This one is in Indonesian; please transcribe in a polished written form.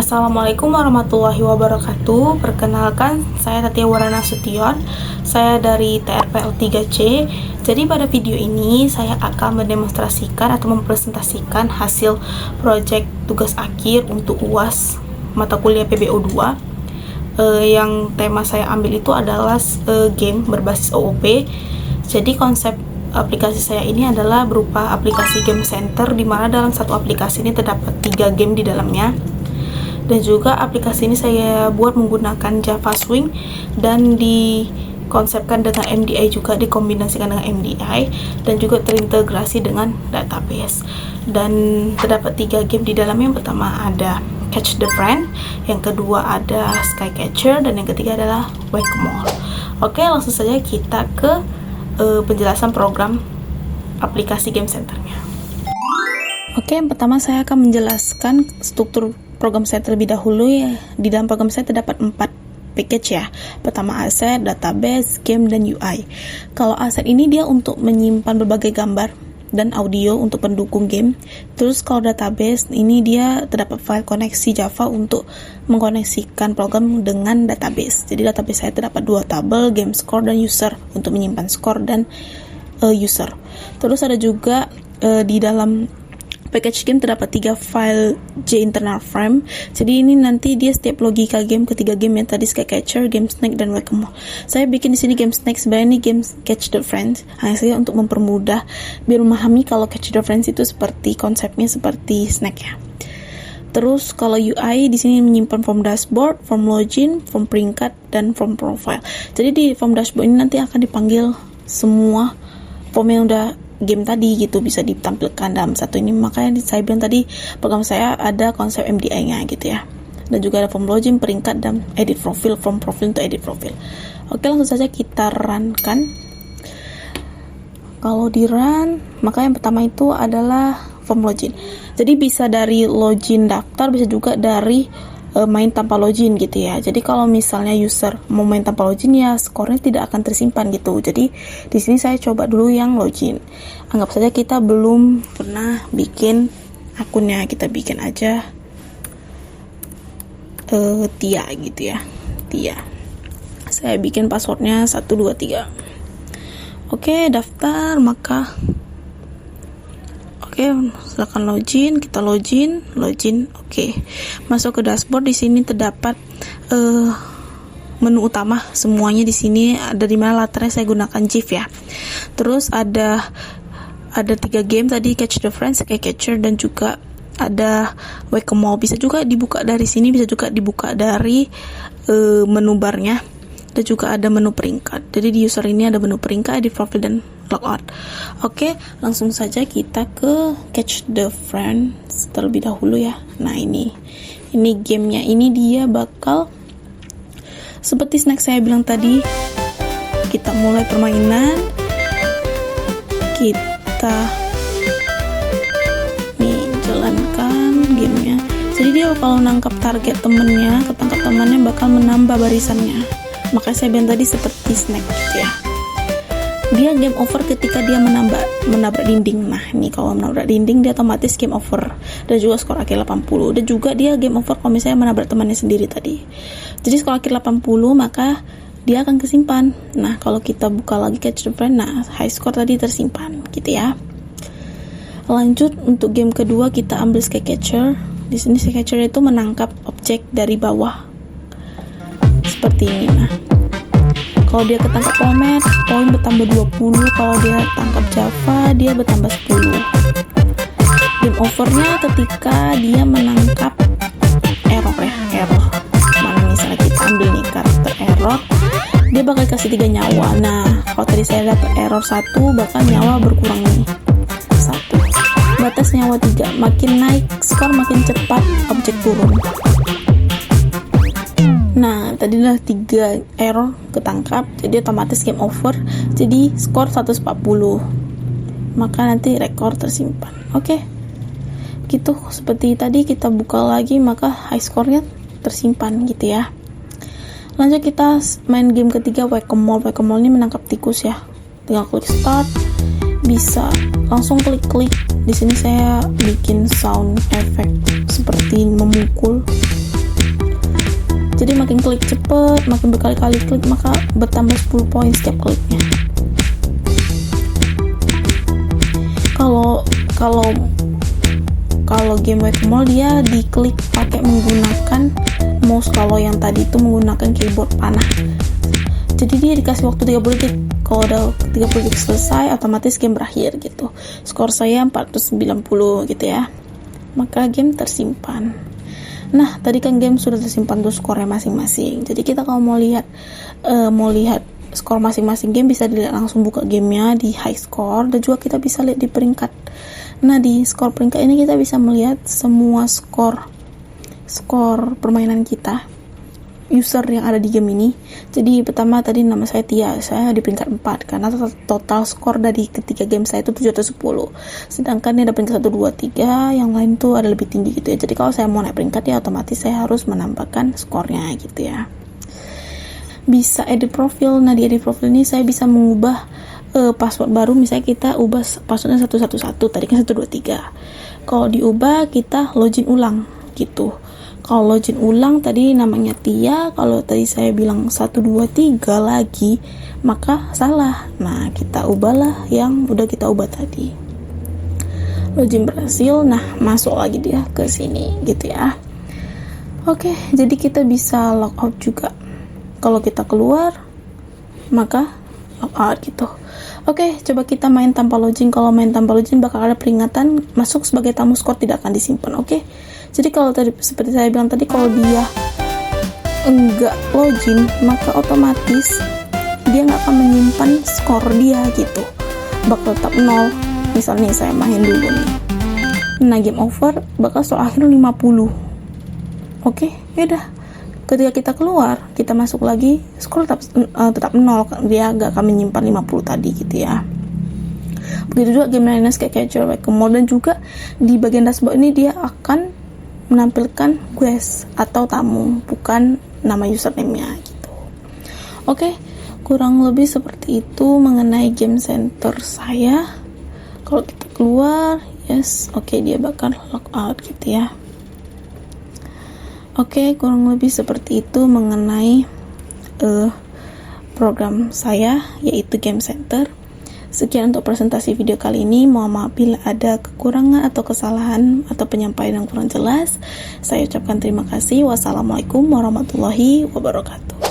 Assalamualaikum warahmatullahi wabarakatuh. Perkenalkan, saya Tatia Warana Sution. Saya dari TRPL 3C. Jadi pada video ini saya akan mendemonstrasikan atau mempresentasikan hasil proyek tugas akhir untuk UAS mata kuliah PBO 2. Yang tema saya ambil itu adalah game berbasis OOP. Jadi konsep aplikasi saya ini adalah berupa aplikasi game center, di mana dalam satu aplikasi ini terdapat 3 game di dalamnya. Dan juga aplikasi ini saya buat menggunakan Java Swing dan dikonsepkan dengan MDI, juga dikombinasikan dengan MDI dan juga terintegrasi dengan database. Dan terdapat 3 game di dalamnya. Yang pertama ada Catch the Friend, yang kedua ada Skycatcher, dan yang ketiga adalah Whack-A-Mole. Oke, langsung saja kita ke penjelasan program aplikasi game centernya. Oke, yang pertama saya akan menjelaskan struktur program saya terlebih dahulu ya. Di dalam program saya terdapat 4 package ya. Pertama asset, database, game, dan UI. Kalau asset ini dia untuk menyimpan berbagai gambar dan audio untuk pendukung game. Terus kalau database ini dia terdapat file koneksi Java untuk mengkoneksikan program dengan database. Jadi database saya terdapat 2 tabel, game score dan user, untuk menyimpan score dan user. Terus ada juga di dalam package game terdapat 3 file J-internal frame. Jadi ini nanti dia setiap logika game, ketiga game yang tadi Skycatcher, Game Snake, dan Whack-A-Mole. Saya bikin di sini Game Snake, sebenarnya ini game Catch the Friends. Hanya saja untuk mempermudah biar memahami kalau Catch the Friends itu seperti konsepnya seperti Snake ya. Terus kalau UI di sini menyimpan form dashboard, form login, form peringkat, dan form profile. Jadi di form dashboard ini nanti akan dipanggil semua form yang udah game tadi gitu, bisa ditampilkan dalam satu ini. Makanya saya bilang tadi program saya ada konsep MDI-nya gitu ya. Dan juga ada form login, peringkat, dan edit profil, form profil untuk edit profil. Oke, langsung saja kita run-kan. Kalau di run, maka yang pertama itu adalah form login. Jadi bisa dari login daftar, bisa juga dari main tanpa login gitu ya. Jadi kalau misalnya user mau main tanpa login ya skornya tidak akan tersimpan gitu. Jadi di sini saya coba dulu yang login. Anggap saja kita belum pernah bikin akunnya, kita bikin aja Tia gitu ya. Tia. Saya bikin passwordnya 123. Oke, daftar, maka oke, silakan login. Kita login. Oke, masuk ke dashboard. Di sini terdapat menu utama semuanya. Di sini ada di mana latarnya saya gunakan GIF ya. Terus ada 3 game tadi, Catch the Friends, Skycatcher, dan juga ada Whack-A-Mole. Bisa juga dibuka dari sini, bisa juga dibuka dari menu barnya. Dan juga ada menu peringkat. Jadi di user ini ada menu peringkat, edit profile, dan logout. Oke, langsung saja kita ke Catch the Friends terlebih dahulu ya. Nah ini gamenya, ini dia bakal seperti Snack saya bilang tadi. Kita mulai permainan. Kita jalankan gamenya. Jadi dia kalau nangkap target temennya, ketangkap temannya bakal menambah barisannya. Makanya saya bilang tadi seperti Snack gitu ya. Dia game over ketika dia menabrak dinding. Nah ini kalau menabrak dinding dia otomatis game over. Dan juga skor akhir 80. Dan juga dia game over kalau misalnya menabrak temannya sendiri tadi. Jadi skor akhir 80 maka dia akan kesimpan. Nah kalau kita buka lagi Catch the Friend, nah high score tadi tersimpan gitu ya. Lanjut untuk game kedua, kita ambil Skycatcher. Di sini Skycatcher itu menangkap objek dari bawah seperti ini. Nah kalau dia ketangkap Pomet, poin bertambah 20. Kalau dia tangkap Java, dia bertambah 10. Game overnya ketika dia menangkap error ya, error. Mana misalnya kita ambil nih karakter error, dia bakal kasih 3 nyawa. Nah kalau tadi saya dapat error 1, bakal nyawa berkurang nih 1. Batas nyawa 3. Makin naik skor, makin cepat objek turun. Nah tadi adalah 3 error ketangkap, jadi otomatis game over. Jadi skor 140, maka nanti rekor tersimpan. Oke, gitu. Seperti tadi kita buka lagi, maka high score-nya tersimpan gitu ya. Lanjut kita main game ketiga, Whack-A-Mole. Whack-A-Mole ini menangkap tikus ya. tinggal klik start, bisa langsung klik-klik. Di sini saya bikin sound effect seperti memukul. Jadi makin klik cepet, makin berkali-kali klik, maka bertambah 10 poin setiap kliknya. Kalau game Whack-A-Mole dia diklik pakai menggunakan mouse, kalau yang tadi itu menggunakan keyboard panah. Jadi dia dikasih waktu 30 detik. Kalau udah 30 detik selesai, otomatis game berakhir gitu. Skor saya 490 gitu ya. Maka game tersimpan. Nah, tadi kan game sudah tersimpan tuh skornya masing-masing. Jadi kita kalau mau lihat skor masing-masing game, bisa dilihat langsung, buka gamenya di high score, dan juga kita bisa lihat di peringkat. Nah, di skor peringkat ini kita bisa melihat semua skor permainan kita, user yang ada di game ini. Jadi pertama tadi nama saya Tia, saya di peringkat 4 karena total skor dari ketiga game saya itu 710. Sedangkan ini ada peringkat 1, 2, 3, yang lain tuh ada lebih tinggi gitu ya. Jadi kalau saya mau naik peringkat ya otomatis saya harus menambahkan skornya gitu ya. Bisa edit profil. Nah, di edit profil ini saya bisa mengubah password baru. Misalnya kita ubah passwordnya 111, tadi kan 123. Kalau diubah kita login ulang gitu. Kalau login ulang tadi namanya Tia, kalau tadi saya bilang 123 lagi, maka salah. Nah, kita ubahlah yang udah kita ubah tadi. Login berhasil, nah masuk lagi dia ke sini gitu ya. Oke, jadi kita bisa logout juga. Kalau kita keluar, maka logout gitu. Oke, coba kita main tanpa login. Kalau main tanpa login bakal ada peringatan masuk sebagai tamu, skor tidak akan disimpan. Oke. Jadi kalau tadi seperti saya bilang tadi, kalau dia enggak login, maka otomatis dia nggak akan menyimpan skor dia gitu. Bakal tetap 0. Misalnya saya main dulu nih. Nah, game over, bakal skor akhir 50. Oke, yaudah. Ketika kita keluar, kita masuk lagi, skor tetap 0. Dia nggak akan menyimpan 50 tadi gitu ya. Begitu juga game lainnya kayak Whack-A-Mole, dan juga di bagian dashboard ini dia akan menampilkan guest atau tamu, bukan nama username-nya gitu. Oke, kurang lebih seperti itu mengenai game center saya. Kalau kita keluar, yes, oke, dia bakal log out gitu ya. Oke, kurang lebih seperti itu mengenai program saya, yaitu Game Center. Sekian untuk presentasi video kali ini. Mohon maaf bila ada kekurangan atau kesalahan atau penyampaian yang kurang jelas. Saya ucapkan terima kasih. Wassalamualaikum warahmatullahi wabarakatuh.